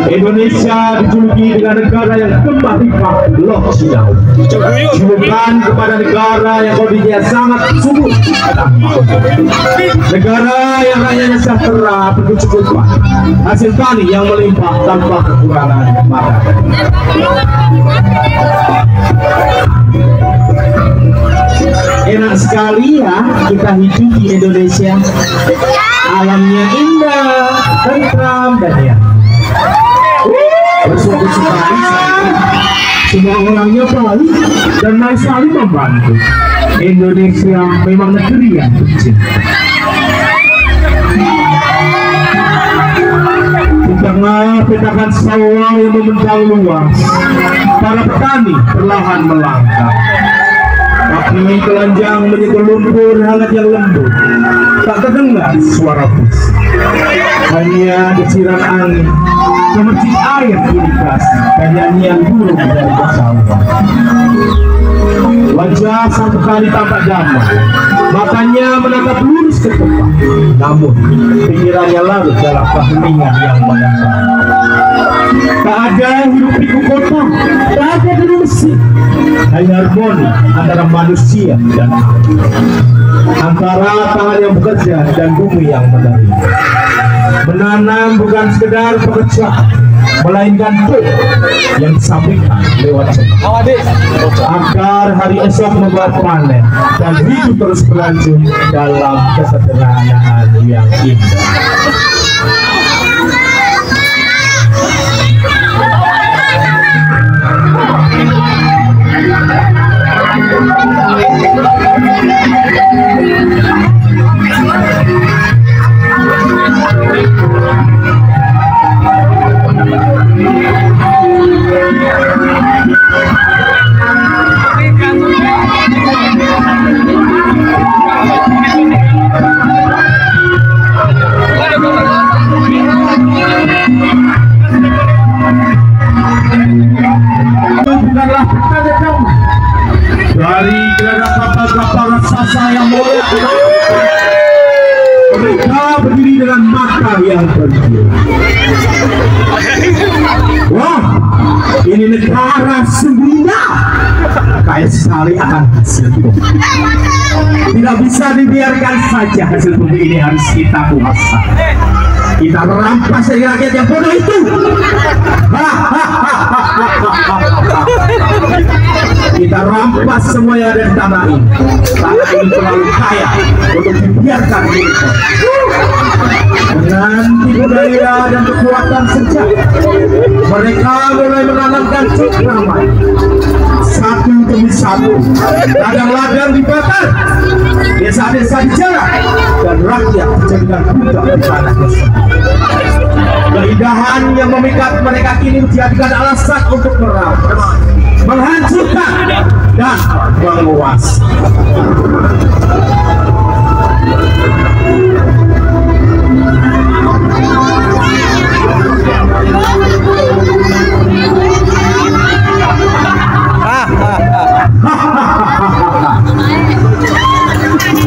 Indonesia dijuluki dengan negara yang kembang limpah Lok Cinau. Julukan kepada negara yang kondisinya sangat subur, negara yang rakyatnya sejahtera berkecukupan, hasil tani yang melimpah tanpa kekurangan makanan. Enak sekali ya kita hidup di Indonesia. Alamnya indah, tentram dan ya bersyukur sekali. Semua orangnya baik dan mau saling membantu. Indonesia memang negeri yang tercinta. Di tengah petakan sawah yang membentang luas, para petani perlahan melangkah. Kaki telanjang menyentuh lumpur hangat yang lembut. Tak terdengar suara bising, hanya desiran angin, gemercik air irigasi, dan nyanyian burung dari pesawat. Wajah sang petani tampak damai, matanya menatap lurus ke depan, namun pikirannya larut dalam keheningan yang mendalam. Tak ada hidup pikuk kota, tak ada mesin, hanya harmoni antara manusia dan alam, antara tangan yang bekerja dan bumi yang menerima. Menanam bukan sekedar pekerjaan, melainkan doa yang disampaikan lewat cepat, agar hari esok membawa panen dan hidup terus berlanjut dalam kesederhanaan yang indah. Bukanlah pertanda damai dari gerada kapal-kapal raksasa yang mulia. Mereka berdiri dengan mata yang berkilau. Wah, ini negara sungguhnya kaya sekali akan hasil bumi. Tidak bisa dibiarkan saja hasil bumi ini, harus kita kuasai. Kita merampas dari rakyat yang bodoh itu. Kita rampas semua yang ada di tanah ini. Tanah ini terlalu kaya untuk dibiarkan hidup. Dengan tipu daya dan kekuatan senjata, mereka mulai menanamkan cengkraman satu demi satu. Ladang-ladang dibakar, desa-desa dijarah, dan rakyat dijadikan budak di tanah tersebut. Keindahan yang memikat mereka kini dijadikan alasan untuk merampas, menghancurkan, dan menguasai.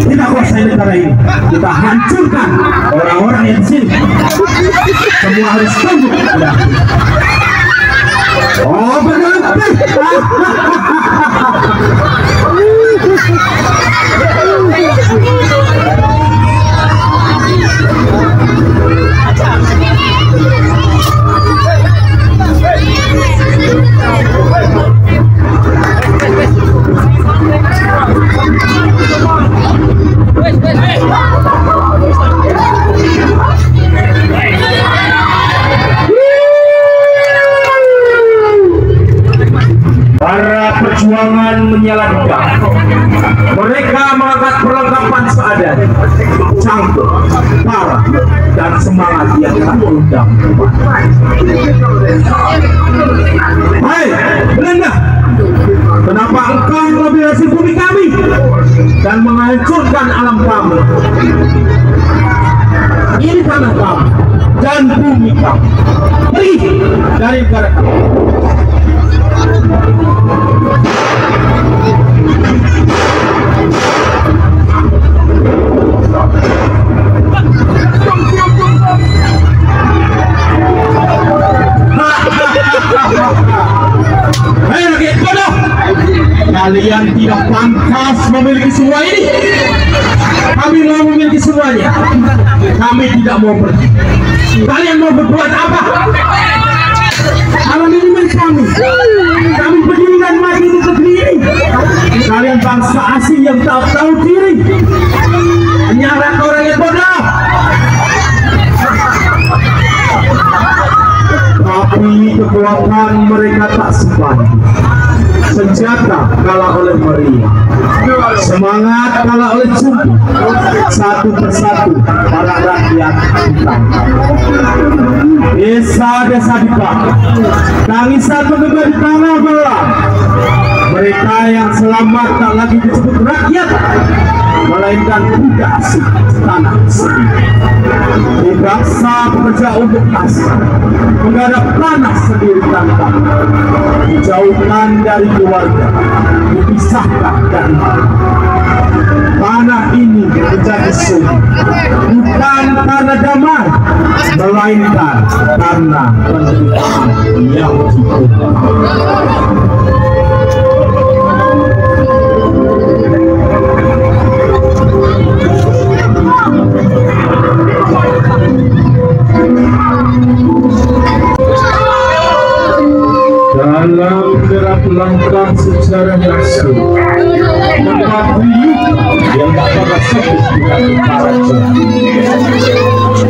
Kita kuasai negara ini, kita hancurkan orang-orang yang di sini. Semua harus tunduk. Oh, berhenti. Para perjuangan menyalakan. Mereka mengangkat perlengkapan seadanya, cangkul, parang, dan semangat yang tak undang. Hai, Belanda, kenapa engkau mengambil hasil bumi kami dan menghancurkan alam kami? Ini tanah kami dan bumi kami. Pergi dari negara kami. kalian tidak pantas memiliki semua ini. Kami mau memiliki semuanya. Kami tidak mau pergi. Kalian mau berbuat apa? Kalau ini milik kami. Kami berdiri dan mati untuk negeri ini. Kalian bangsa asing yang tak tahu diri. Menyalahkan orang yang bodoh. Tapi kekuatan mereka tak sebanding. Senjata kalah oleh meriah, semangat kalah oleh sumbu. Satu persatu para rakyat ditangkap. Desa-desa dibakar, tangisan menggema di tanah belah. Mereka yang selamat tak lagi disebut rakyat, melainkan budak asing tanah sendiri. Dipaksa bekerja untuk kasar, menggarap tanah sendiri tanpa, dijauhkan dari keluarga, dipisahkan dari tanah ini menjadi sulit, bukan karena damai, melainkan karena penderitaan yang cukup. Dalam derap langkah sejarah nasional, tempat yang tak pernah sebut di kaki para jahat.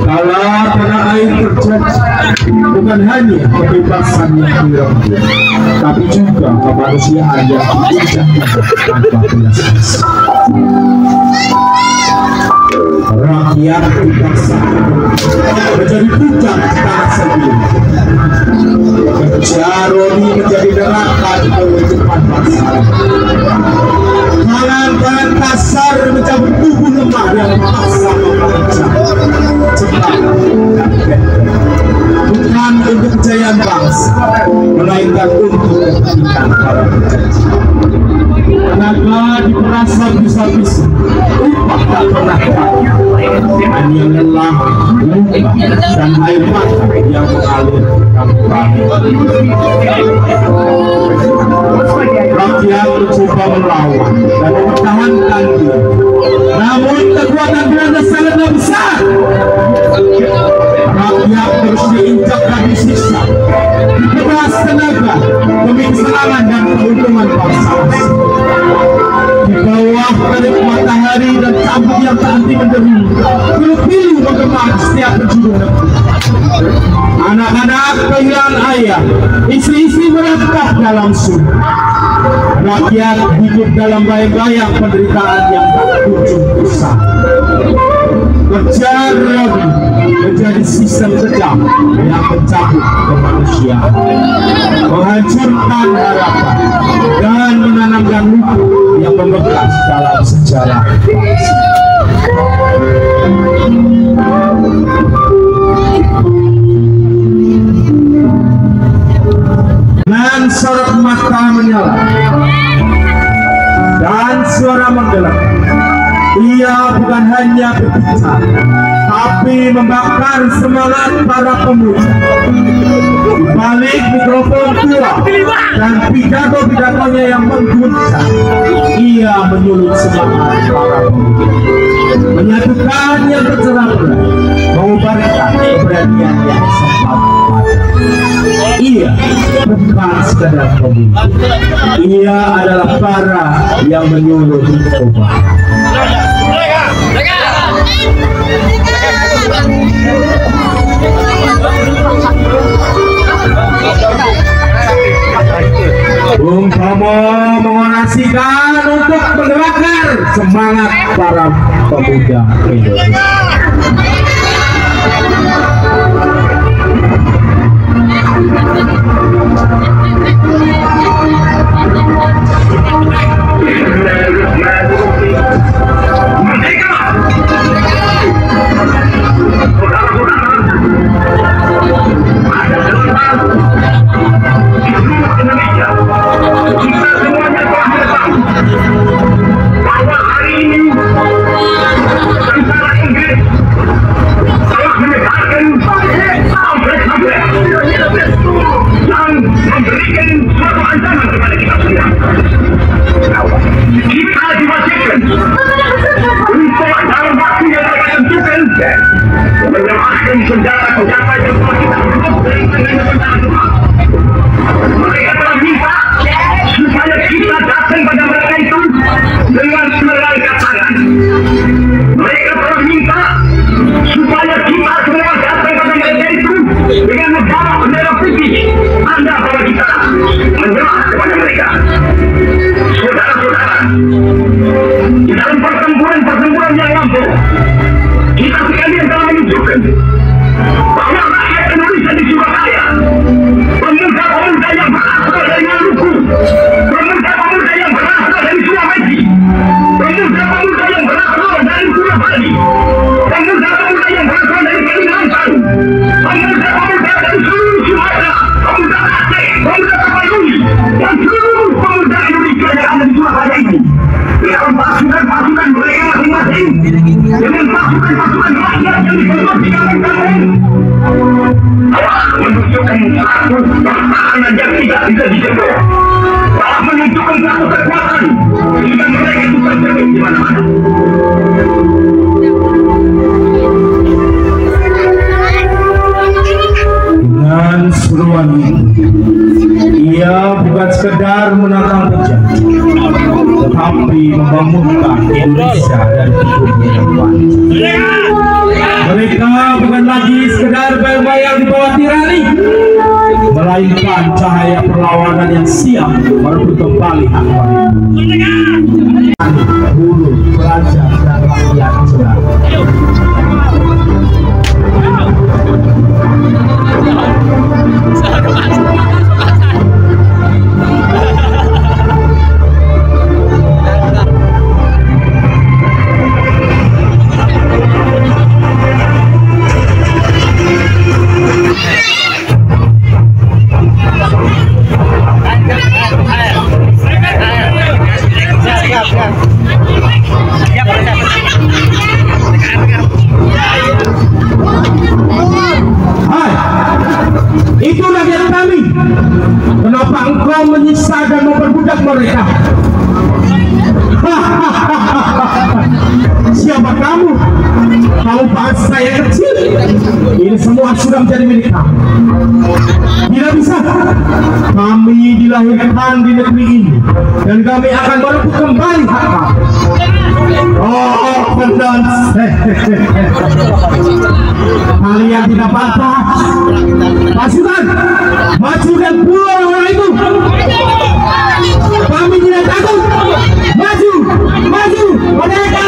Kala tanah air terjadi, bukan hanya kebebasan yang direnggut, tapi juga kemanusiaan yang diinjak tanpa belas kasih. Rakyat dipaksa menjadi budak tanah sendiri. Jaroni menjadi neraka di kehidupan bangsa. Tangan-tangan kasar mencabut tubuh lemah yang dipaksa bekerja. Cepat dan benteng. Bukan untuk kejayaan bangsa, melainkan untuk kepentingan para penjajah. Tenaga diperas habis-habisan, upah tak pernah dapat. Hanya lelah, luka, dan air mata yang mengalir kembali. Rakyat mencoba melawan dan mempertahankan diri, namun kekuatan Belanda sangatlah besar. Rakyat terus diinjak dan disiksa, diperas tenaga demi keselamatan dan keuntungan bangsa. Di bawah terik matahari dan cambuk yang tak henti menderu, pilu-pilu menggema setiap penjuru negeri. Anak-anak kehilangan ayah, istri-istri merentah dalam sumur. Rakyat hidup dalam bayang-bayang penderitaan yang tak kunjung usai. Kejar lagi menjadi sistem kejam yang mencabut kemanusiaan, menghancurkan harapan, dan menanamkan luka yang membekas dalam sejarah bangsa. Dan sorot mata menyala dan suara menggelap, ia bukan hanya berbicara, tapi membakar semangat para pemuda. Di balik mikrofon tua dan pidato-pidatonya yang mengguncang, ia menyulut semangat para pemuda, menyatukan yang tercerah berai, mengubarkan keberanian yang sempat padam. Ia bukan sekadar pemimpin, ia adalah para yang menyulut perubahan. Bung Tomo mengorasikan untuk menggerakkan semangat para pemuda Indonesia. Bahwa hari ini tentara Inggris senjata-senjata yang telah kita buat dari negara semua. Mereka telah minta supaya kita datang pada mereka itu dengan melangkah tangan. Mereka telah minta supaya kita semua datang pada mereka itu dengan membawa bendera putih. Anda bahwa kita menyerah kepada mereka. Saudara-saudara, di dalam pertempuran yang lampau, kita sekalian telah menunjukkan bahwa rakyat Indonesia di Surabaya, pemuda-pemuda yang berasal dari Maluku, pemuda-pemuda yang berasal dari Sulawesi, pemuda-pemuda yang berasal dari Pulau Bali, pemuda-pemuda yang berasal dari Kalimantan, pemuda-pemuda dari seluruh Sumatera, pemuda Aceh, pemuda Tapanuli, dan seluruh pemuda Indonesia yang ada di Surabaya ini, dengan pasukan-pasukan mereka masing-masing, dengan pasukan-pasukan rakyat yang dibentuk di kampung-kampung, telah menunjukkan satu pertahanan yang tidak bisa dijebol, telah menunjukkan satu kekuatan jika mereka itu terjadi di mana-mana. Dengan seruan itu, ia bukan sekedar menantang penjajah, tetapi membangunkan Indonesia dari tidurnya yang panjang. Mereka bukan lagi sekedar bayang-bayang di bawah tirani, melainkan cahaya perlawanan yang siap merebut kembali hak mereka. Buruh, pelajar, dan rakyat cerah. Itu rakyat kami. Kenapa engkau menyiksa dan memperbudak mereka? Siapa kamu? Kamu bangsa yang kecil. Ini semua sudah menjadi milik kamu. Tidak bisa. Kami dilahirkan di negeri ini, dan kami akan merebut kembali hak kami. Oh, benar. Kalian tidak pantas. Pasukan, maju dan buang orang itu. Kami tidak takut. Maju, maju, merdeka.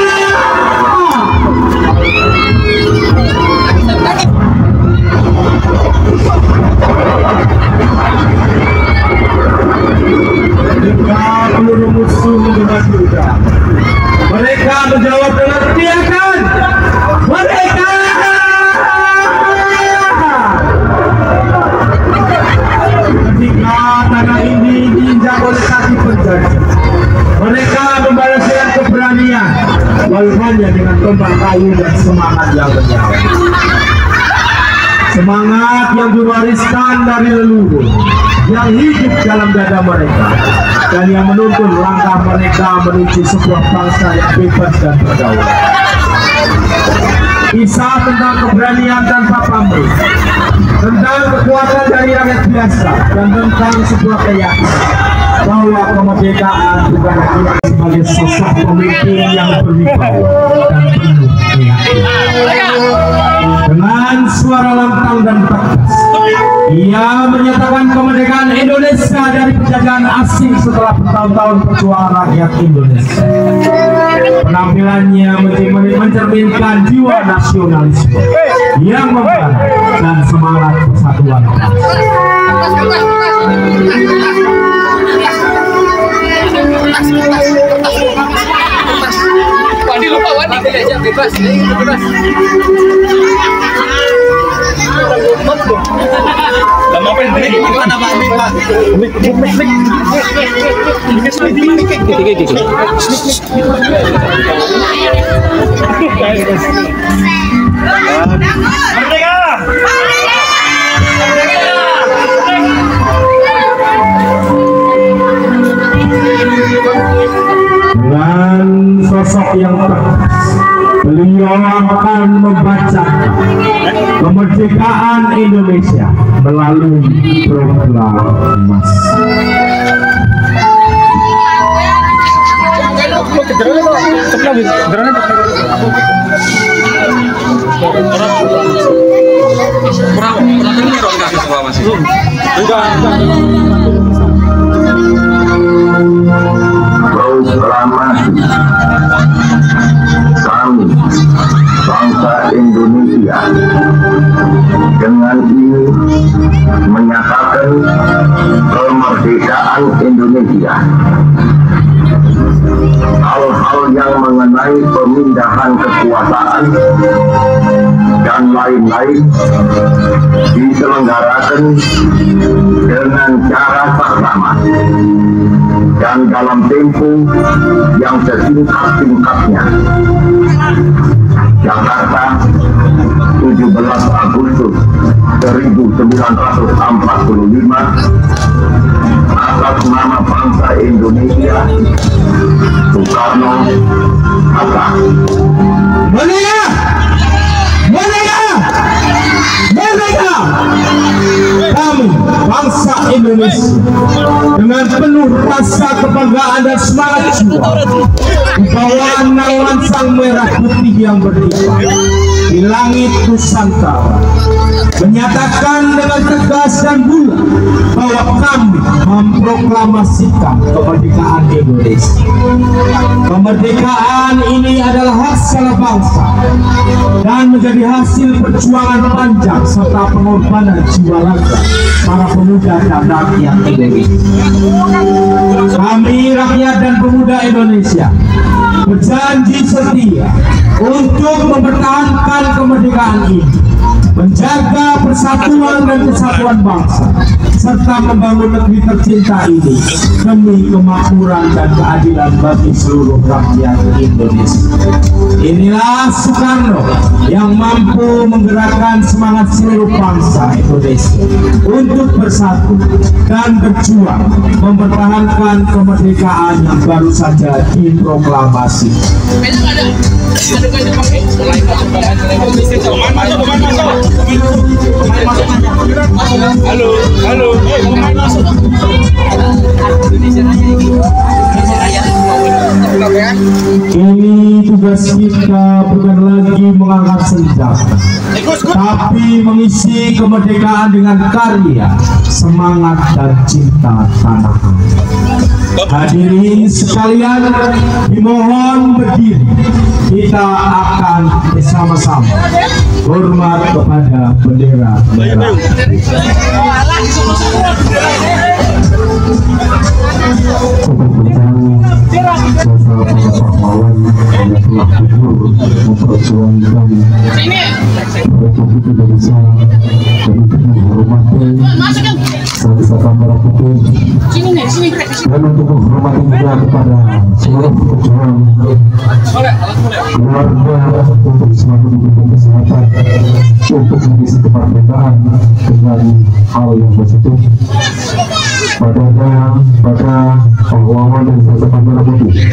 Jika peluru musuh menggunakan kuda, mereka menjawab dengan teriakan, mereka. Ketika tanah ini diinjak oleh kaki penjajah, mereka membalas dengan keberanian, walau hanya dengan tombak kayu dan semangat yang menyala. Semangat yang diwariskan dari leluhur, yang hidup dalam dada mereka, dan yang menuntun langkah mereka menuju sebuah bangsa yang bebas dan berdaulat. Kisah tentang keberanian tanpa pamrih, tentang kekuatan dari rakyat biasa, dan tentang sebuah keyakinan bahwa kemerdekaan bukan hanya sebagai sosok pemimpin yang berwibawa dan penuh keyakinan. Dengan suara lantang dan tegas, ia menyatakan kemerdekaan Indonesia dari penjajahan asing setelah bertahun-tahun perjuangan rakyat Indonesia. Penampilannya mencerminkan jiwa nasionalisme yang membara dan semangat persatuan. Wadi lupa Wadi aja bebas, bebas. Lama apa ini? Mana Pak? Dengan sosok yang tegas, beliau akan membaca kemerdekaan melalui proklamasi. Proklamasi kami bangsa Indonesia dengan ini menyatakan kemerdekaan Indonesia. Hal-hal yang mengenai pemindahan kekuasaan dan lain-lain diselenggarakan dengan cara saksama dan dalam tempo yang sesingkat-singkatnya. Jakarta, 17 Agustus 1945, atas nama bangsa Indonesia, Soekarno, Hatta. Merdeka! Merdeka! Merdeka! Kami, bangsa Indonesia, dengan penuh rasa kebanggaan dan semangat jiwa, membawa naungan sang merah putih yang berkibar di langit Nusantara, menyatakan dengan tegas dan bulat bahwa kami memproklamasikan kemerdekaan Indonesia. Kemerdekaan ini adalah hak segala bangsa dan menjadi hasil perjuangan panjang serta pengorbanan jiwa raga para pemuda dan rakyat Indonesia. Kami rakyat dan pemuda Indonesia berjanji setia untuk mempertahankan kemerdekaan ini, menjaga persatuan dan kesatuan bangsa, serta membangun negeri tercinta ini demi kemakmuran dan keadilan bagi seluruh rakyat Indonesia. Inilah Soekarno yang mampu menggerakkan semangat seluruh bangsa Indonesia untuk bersatu dan berjuang mempertahankan kemerdekaan yang baru saja diproklamasi. Halo, pemain masuk. Ini tugas kita bukan lagi mengangkat senjata, tapi mengisi kemerdekaan dengan karya, semangat dan cinta tanah air. Hadirin sekalian, dimohon berdiri. Kita akan bersama-sama hormat kepada bendera merah. Pahlawan yang telah gugur memperjuangkan Republik Indonesia dan untuk menghormati Sang Merah Putih dan untuk menghormati juga kepada seluruh pejuang keluarga untuk selalu diberikan kesehatan untuk mengisi kemerdekaan dengan hal yang positif pada pahlawan dan Sang Merah Putih.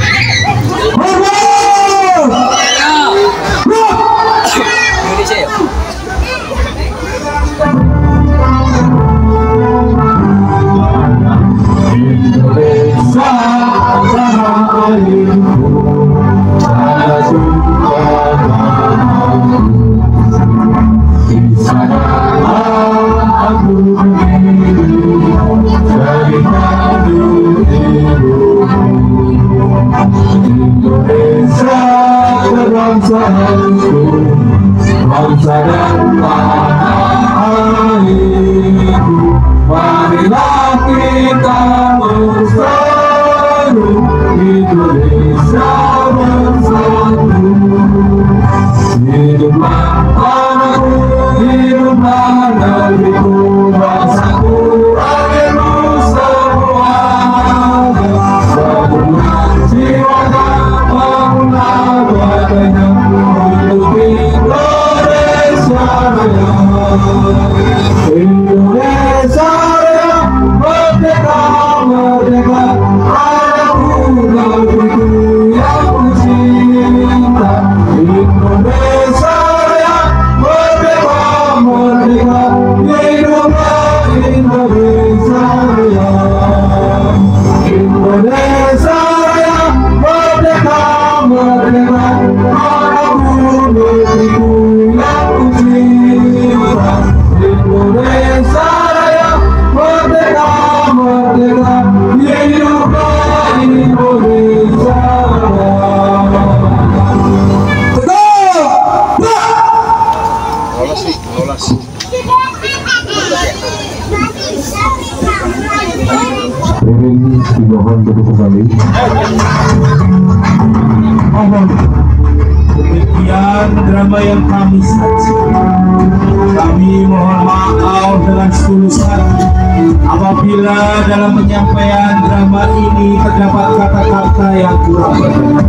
Bangsa dan tanah airku, marilah kita bersatu, Indonesia bersatu. Hiduplah tanahku, hiduplah negeriku, bangsaku, rakyatku semuanya. Bangunlah jiwanya, bangunlah badannya, untuk Indonesia Raya. Indonesia Raya, merdeka, merdeka, rakyatku mohon duduk kembali. Mohon. Demikian drama yang kami sajikan. Kami mohon maaf dengan setulus hati apabila dalam penyampaian drama ini terdapat kata-kata yang kurang berkenan,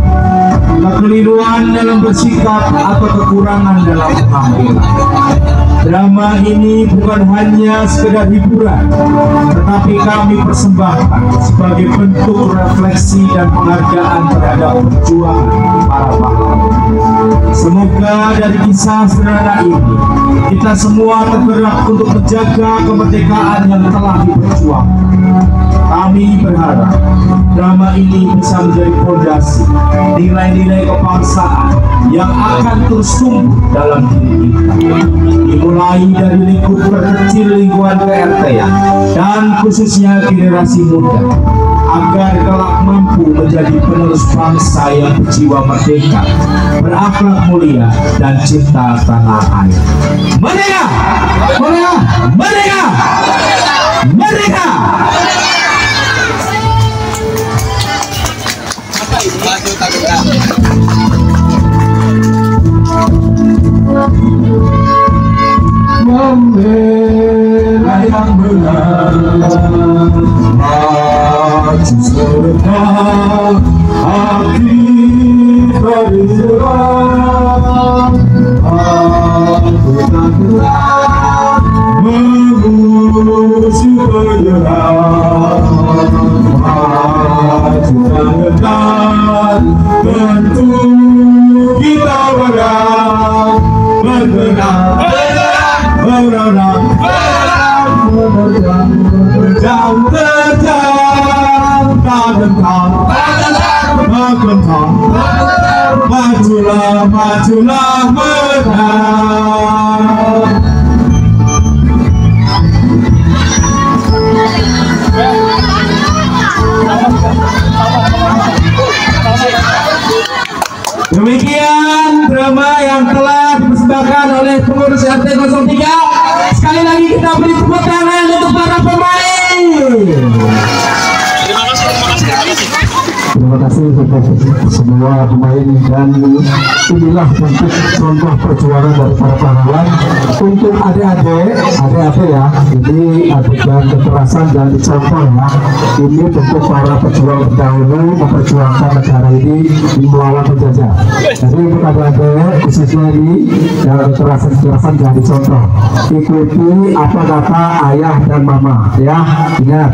kekeliruan dalam bersikap atau kekurangan dalam pengambilan. Drama ini bukan hanya sekedar hiburan, tetapi kami persembahkan sebagai bentuk refleksi dan penghargaan terhadap perjuangan para pahlawan. Semoga dari kisah sederhana ini kita semua tergerak untuk menjaga kemerdekaan yang telah diperjuangkan. Kami berharap drama ini bisa menjadi fondasi nilai-nilai kebangsaan yang akan terus tumbuh dalam diri kita, dimulai dari lingkup terkecil lingkungan PRT-an dan khususnya generasi muda, agar kelak mampu menjadi penerus bangsa yang berjiwa merdeka, berakhlak mulia dan cinta tanah air. Merdeka! Merdeka! Merdeka! Merdeka! Membela yang benar, maju serta hati berserah. Aku tak gerak menuju penyerah, maju tak gerak tentu kita berang, bergerak berang, berang, majulah, majulah, menang. Demikian drama yang telah dipersembahkan oleh pengurus RT 03. Sekali lagi kita beri tepuk tangan untuk para pemain. Terima kasih untuk semua pemain, dan inilah bentuk contoh perjuangan dari para pahlawan. Untuk adik-adik ya, ini adegan kekerasan dan dicontoh ya. Ini bentuk para pejuang terdahulu memperjuangkan negara ini melawan penjajah. Jadi untuk adik-adik khususnya ini yang kekerasan jangan dicontoh. Ikuti apa kata ayah dan mama ya. Ingat.